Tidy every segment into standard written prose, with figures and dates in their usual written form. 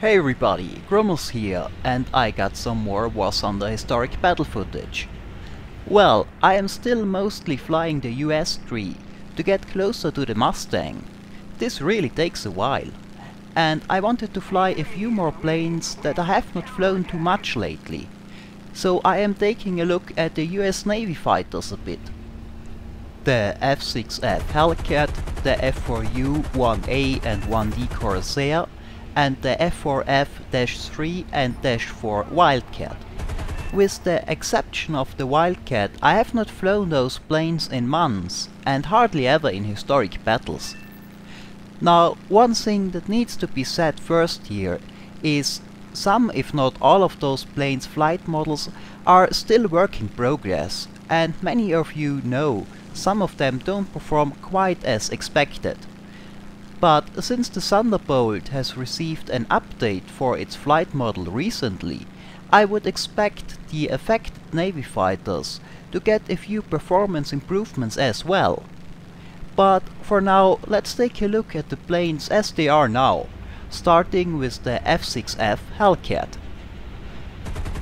Hey everybody, Grummels here, and I got some more War Thunder historic battle footage. Well, I am still mostly flying the US tree to get closer to the Mustang. This really takes a while, and I wanted to fly a few more planes that I have not flown too much lately. So I am taking a look at the US Navy fighters a bit. The F6f Hellcat, the F4u 1A and 1D Corsair, and the F4F-3 and -4 Wildcat. With the exception of the Wildcat, I have not flown those planes in months, and hardly ever in historic battles. Now, one thing that needs to be said first here is some, if not all of those planes' flight models are still work in progress, and many of you know some of them don't perform quite as expected. But since the Thunderbolt has received an update for its flight model recently, I would expect the affected Navy fighters to get a few performance improvements as well. But for now, let's take a look at the planes as they are now, starting with the F6f Hellcat.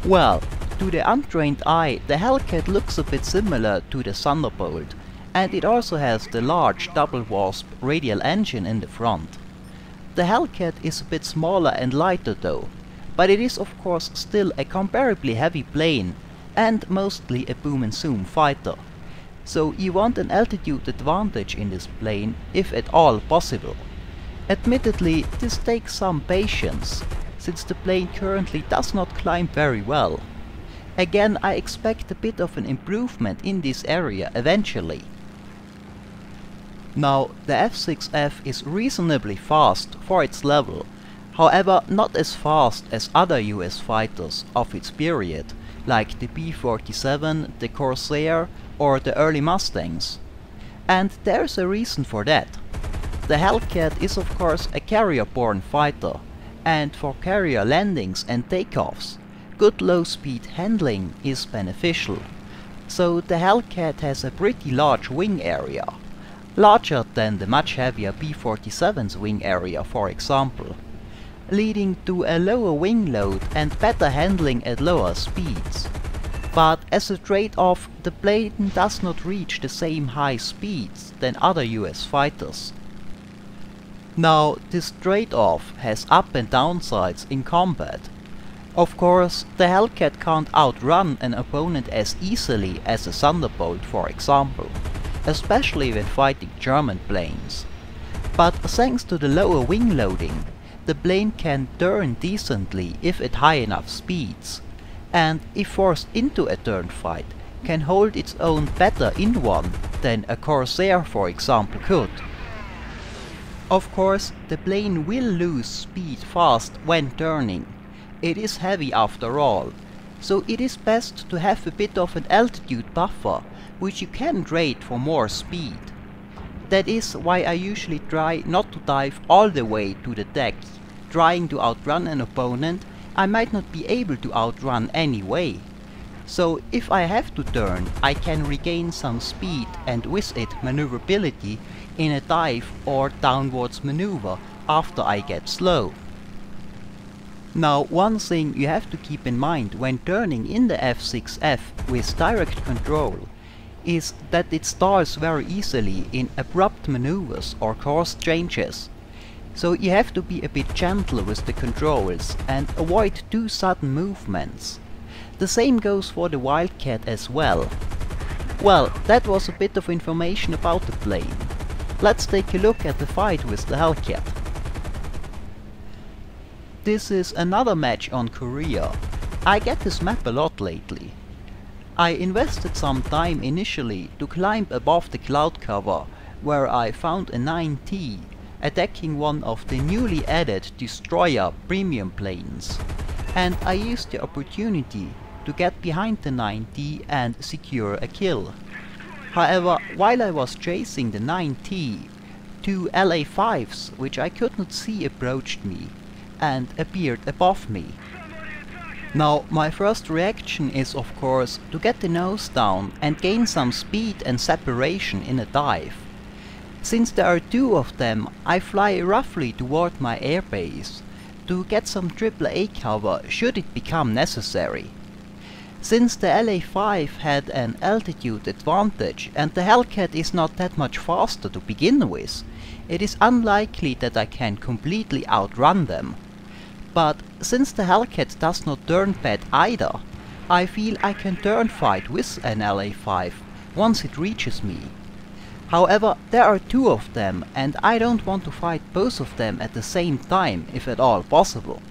Well, to the untrained eye, the Hellcat looks a bit similar to the Thunderbolt, and it also has the large double wasp radial engine in the front. The Hellcat is a bit smaller and lighter though, but it is of course still a comparably heavy plane and mostly a boom and zoom fighter. So you want an altitude advantage in this plane if at all possible. Admittedly, this takes some patience, since the plane currently does not climb very well. Again, I expect a bit of an improvement in this area eventually. Now, the F6f is reasonably fast for its level, however not as fast as other US fighters of its period, like the B-47, the Corsair or the early Mustangs. And there's a reason for that. The Hellcat is of course a carrier-borne fighter, and for carrier landings and takeoffs, good low-speed handling is beneficial. So the Hellcat has a pretty large wing area. Larger than the much heavier B-47's wing area, for example, leading to a lower wing load and better handling at lower speeds. But as a trade-off, the plane does not reach the same high speeds than other US fighters. Now, this trade-off has up and downsides in combat. Of course, the Hellcat can't outrun an opponent as easily as a Thunderbolt, for example, especially when fighting German planes. But thanks to the lower wing loading, the plane can turn decently if at high enough speeds, and if forced into a turn fight, can hold its own better in one than a Corsair, for example, could. Of course, the plane will lose speed fast when turning. It is heavy after all, so it is best to have a bit of an altitude buffer, which you can trade for more speed. That is why I usually try not to dive all the way to the deck, trying to outrun an opponent I might not be able to outrun anyway. So if I have to turn, I can regain some speed and with it maneuverability in a dive or downwards maneuver after I get slow. Now, one thing you have to keep in mind when turning in the F6f with direct control is that it stalls very easily in abrupt maneuvers or course changes. So you have to be a bit gentle with the controls and avoid too sudden movements. The same goes for the Wildcat as well. Well, that was a bit of information about the plane. Let's take a look at the fight with the Hellcat. This is another match on Korea. I get this map a lot lately. I invested some time initially to climb above the cloud cover, where I found a 9T attacking one of the newly added destroyer premium planes, and I used the opportunity to get behind the 9T and secure a kill. However, while I was chasing the 9T, two LA-5s which I could not see approached me and appeared above me. Now, my first reaction is of course to get the nose down and gain some speed and separation in a dive. Since there are two of them, I fly roughly toward my airbase, to get some AAA cover should it become necessary. Since the LA5 had an altitude advantage and the Hellcat is not that much faster to begin with, it is unlikely that I can completely outrun them. But since the Hellcat does not turn bad either, I feel I can turn fight with an LA5 once it reaches me. However, there are two of them and I don't want to fight both of them at the same time if at all possible.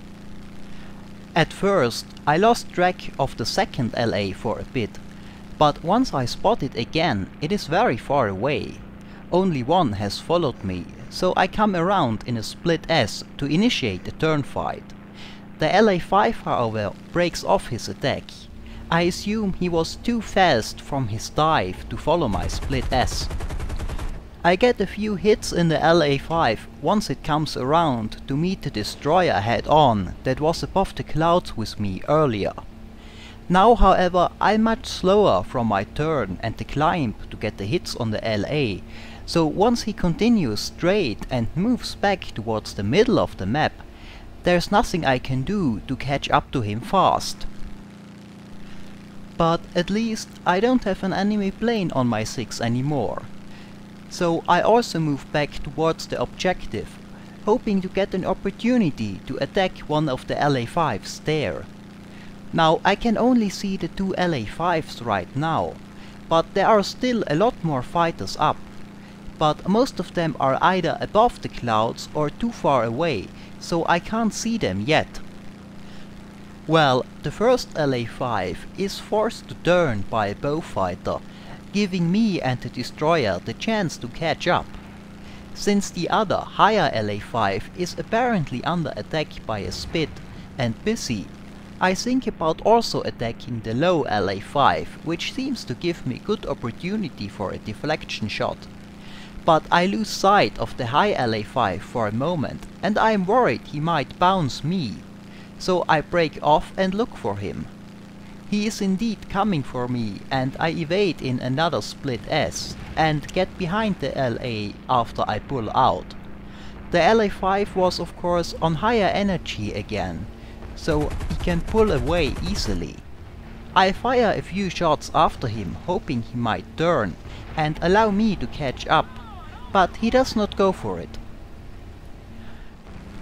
At first I lost track of the second LA for a bit, but once I spot it again it is very far away. Only one has followed me, so I come around in a split S to initiate a turn fight. The LA5 however breaks off his attack. I assume he was too fast from his dive to follow my split S. I get a few hits in the LA5 once it comes around to meet the destroyer head on that was above the clouds with me earlier. Now however I'm much slower from my turn and the climb to get the hits on the LA, so once he continues straight and moves back towards the middle of the map, there's nothing I can do to catch up to him fast. But at least I don't have an enemy plane on my 6 anymore. So I also move back towards the objective, hoping to get an opportunity to attack one of the LA5s there. Now I can only see the two LA5s right now, but there are still a lot more fighters up. But most of them are either above the clouds or too far away, so I can't see them yet. Well, the first LA5 is forced to turn by a bowfighter, giving me and the destroyer the chance to catch up. Since the other, higher LA5 is apparently under attack by a Spit and busy, I think about also attacking the low LA5, which seems to give me good opportunity for a deflection shot. But I lose sight of the high LA5 for a moment and I am worried he might bounce me, so I break off and look for him. He is indeed coming for me and I evade in another split S and get behind the LA after I pull out. The LA5 was of course on higher energy again, so he can pull away easily. I fire a few shots after him hoping he might turn and allow me to catch up, but he does not go for it.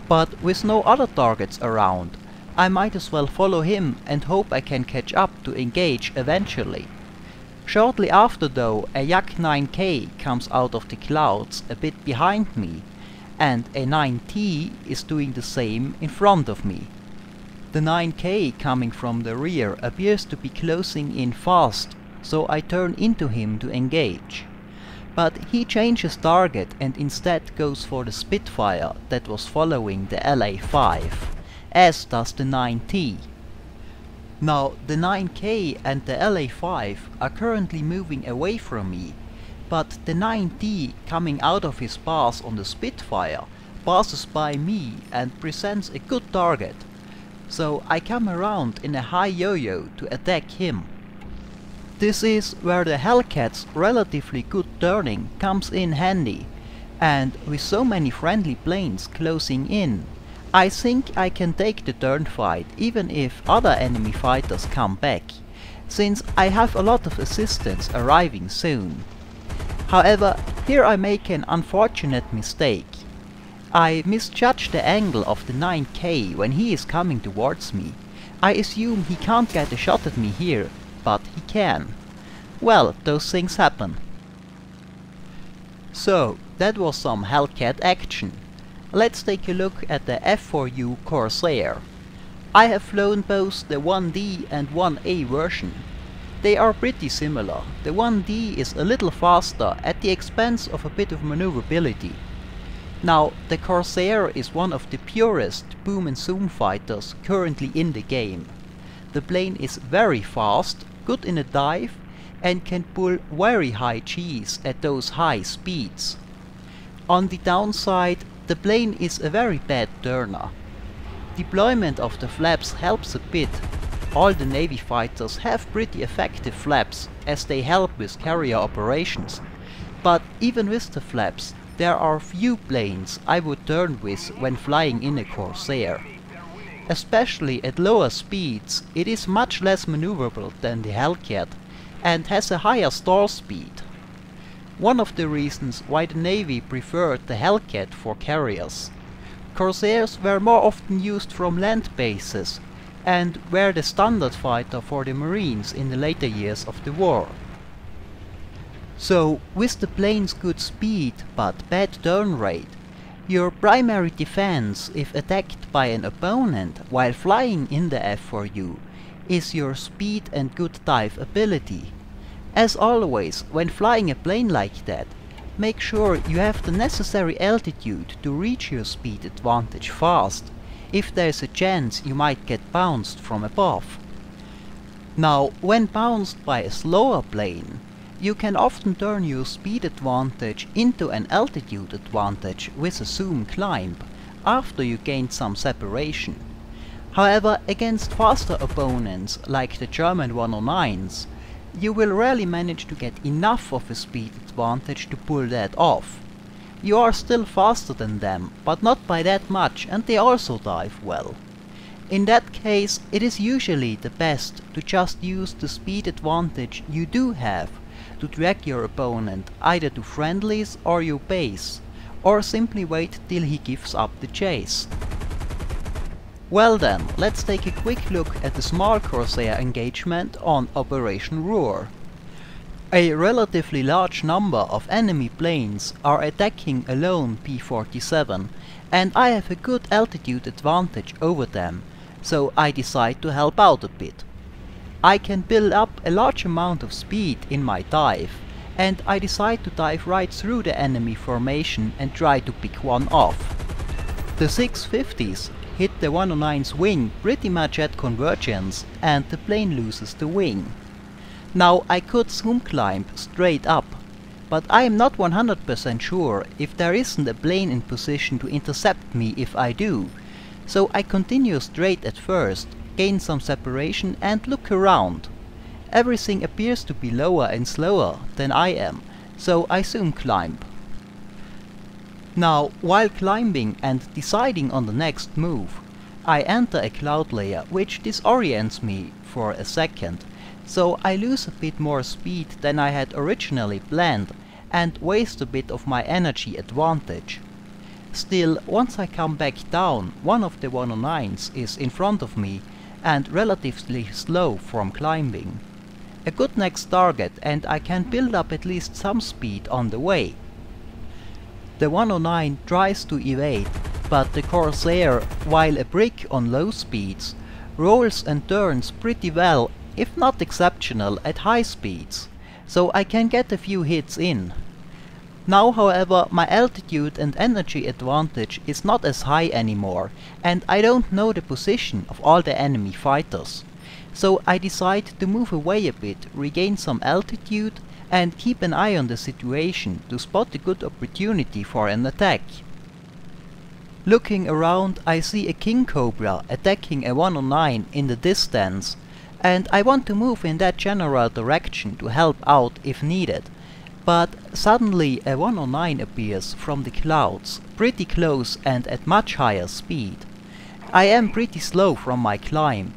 But with no other targets around, I might as well follow him and hope I can catch up to engage eventually. Shortly after though, a Yak 9K comes out of the clouds a bit behind me, and a 9T is doing the same in front of me. The 9K coming from the rear appears to be closing in fast, so I turn into him to engage. But he changes target and instead goes for the Spitfire that was following the LA5. As does the 9T. Now the 9K and the LA5 are currently moving away from me, but the 9T coming out of his pass on the Spitfire passes by me and presents a good target, so I come around in a high yo-yo to attack him. This is where the Hellcat's relatively good turning comes in handy, and with so many friendly planes closing in, I think I can take the turn fight even if other enemy fighters come back, since I have a lot of assistance arriving soon. However, here I make an unfortunate mistake. I misjudge the angle of the 9K when he is coming towards me. I assume he can't get a shot at me here, but he can. Well, those things happen. So, that was some Hellcat action. Let's take a look at the F4u Corsair. I have flown both the 1D and 1A version. They are pretty similar. The 1D is a little faster at the expense of a bit of maneuverability. Now, the Corsair is one of the purest boom and zoom fighters currently in the game. The plane is very fast, good in a dive, and can pull very high Gs at those high speeds. On the downside, the plane is a very bad turner. Deployment of the flaps helps a bit. All the Navy fighters have pretty effective flaps as they help with carrier operations. But even with the flaps, there are few planes I would turn with when flying in a Corsair. Especially at lower speeds, it is much less maneuverable than the Hellcat and has a higher stall speed. One of the reasons why the Navy preferred the Hellcat for carriers. Corsairs were more often used from land bases and were the standard fighter for the Marines in the later years of the war. So, with the plane's good speed but bad turn rate, your primary defense if attacked by an opponent while flying in the F4u is your speed and good dive ability. As always, when flying a plane like that, make sure you have the necessary altitude to reach your speed advantage fast, if there is a chance you might get bounced from above. Now, when bounced by a slower plane, you can often turn your speed advantage into an altitude advantage with a zoom climb, after you gained some separation. However, against faster opponents like the German 109s, you will rarely manage to get enough of a speed advantage to pull that off. You are still faster than them, but not by that much, and they also dive well. In that case, it is usually the best to just use the speed advantage you do have to drag your opponent either to friendlies or your base, or simply wait till he gives up the chase. Well then, let's take a quick look at the small Corsair engagement on Operation Roar. A relatively large number of enemy planes are attacking a lone P-47, and I have a good altitude advantage over them, so I decide to help out a bit. I can build up a large amount of speed in my dive, and I decide to dive right through the enemy formation and try to pick one off. The 650s hit the 109's wing pretty much at convergence, and the plane loses the wing. Now I could zoom climb straight up, but I am not 100% sure if there isn't a plane in position to intercept me if I do, so I continue straight at first, gain some separation and look around. Everything appears to be lower and slower than I am, so I zoom climb. Now, while climbing and deciding on the next move, I enter a cloud layer which disorients me for a second, so I lose a bit more speed than I had originally planned and waste a bit of my energy advantage. Still, once I come back down, one of the 109s is in front of me and relatively slow from climbing. A good next target, and I can build up at least some speed on the way. The 109 tries to evade, but the Corsair, while a brick on low speeds, rolls and turns pretty well, if not exceptional, at high speeds, so I can get a few hits in. Now, however, my altitude and energy advantage is not as high anymore, and I don't know the position of all the enemy fighters. So I decide to move away a bit, regain some altitude, and keep an eye on the situation to spot a good opportunity for an attack. Looking around, I see a King Cobra attacking a 109 in the distance, and I want to move in that general direction to help out if needed. But suddenly a 109 appears from the clouds, pretty close and at much higher speed. I am pretty slow from my climb,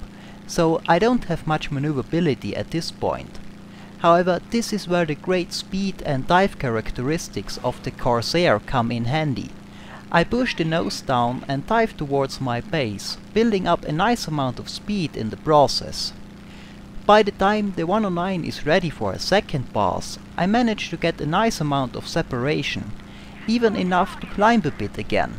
so I don't have much maneuverability at this point. However, this is where the great speed and dive characteristics of the Corsair come in handy. I push the nose down and dive towards my base, building up a nice amount of speed in the process. By the time the 109 is ready for a second pass, I manage to get a nice amount of separation, even enough to climb a bit again.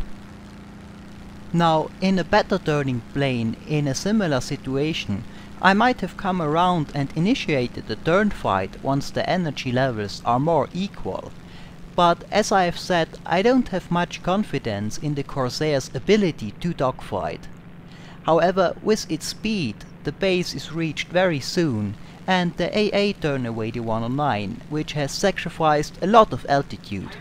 Now, in a better turning plane in a similar situation, I might have come around and initiated a turn fight once the energy levels are more equal. But as I have said, I don't have much confidence in the Corsair's ability to dogfight. However, with its speed, the base is reached very soon, and the AA turn away the 109, which has sacrificed a lot of altitude.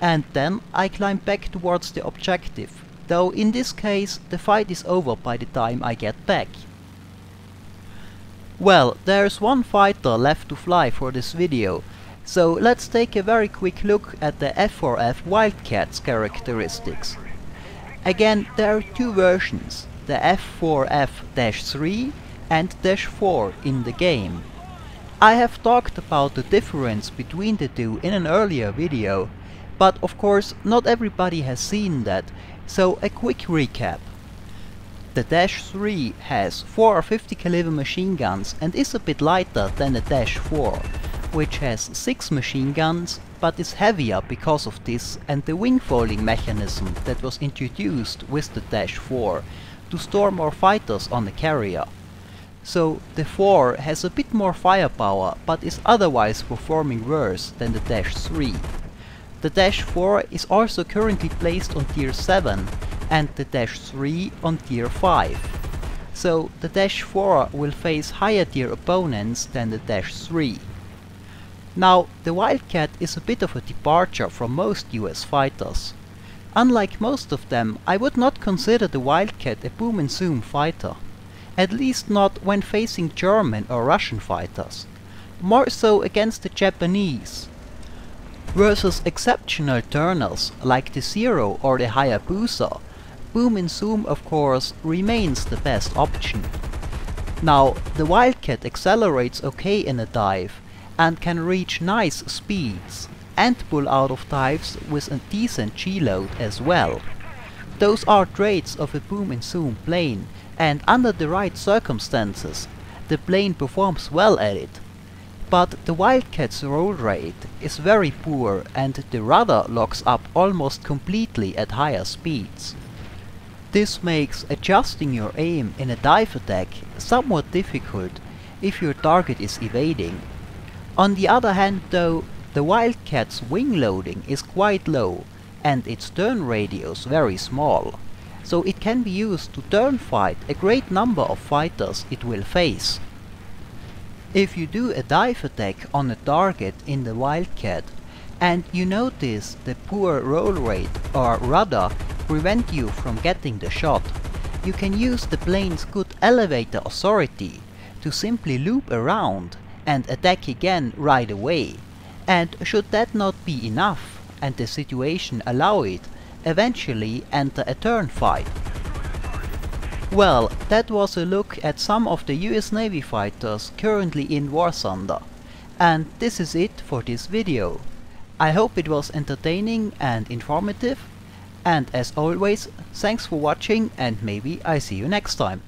And then I climb back towards the objective, though in this case the fight is over by the time I get back. Well, there's one fighter left to fly for this video, so let's take a very quick look at the F4F Wildcat's characteristics. Again, there are two versions. the F4F-3 and -4 in the game. I have talked about the difference between the two in an earlier video, but of course not everybody has seen that, so a quick recap. The -3 has 450 caliber machine guns and is a bit lighter than the -4, which has 6 machine guns but is heavier because of this and the wing folding mechanism that was introduced with the -4 to store more fighters on the carrier. So the 4 has a bit more firepower but is otherwise performing worse than the -3. The -4 is also currently placed on tier 7 and the -3 on tier 5. So the -4 will face higher tier opponents than the -3. Now the Wildcat is a bit of a departure from most US fighters. Unlike most of them, I would not consider the Wildcat a boom and zoom fighter. At least not when facing German or Russian fighters. More so against the Japanese. Versus exceptional turners like the Zero or the Hayabusa, boom and zoom of course remains the best option. Now the Wildcat accelerates okay in a dive and can reach nice speeds and pull out of dives with a decent G-load as well. Those are traits of a boom and zoom plane, and under the right circumstances the plane performs well at it. But the Wildcat's roll rate is very poor and the rudder locks up almost completely at higher speeds. This makes adjusting your aim in a dive attack somewhat difficult if your target is evading. On the other hand though, the Wildcat's wing loading is quite low and its turn radius very small, so it can be used to turn fight a great number of fighters it will face. If you do a dive attack on a target in the Wildcat and you notice the poor roll rate or rudder prevent you from getting the shot, you can use the plane's good elevator authority to simply loop around and attack again right away, and should that not be enough and the situation allow it, eventually enter a turn fight. Well, that was a look at some of the US Navy fighters currently in War Thunder, and this is it for this video. I hope it was entertaining and informative, and as always, thanks for watching and maybe I see you next time.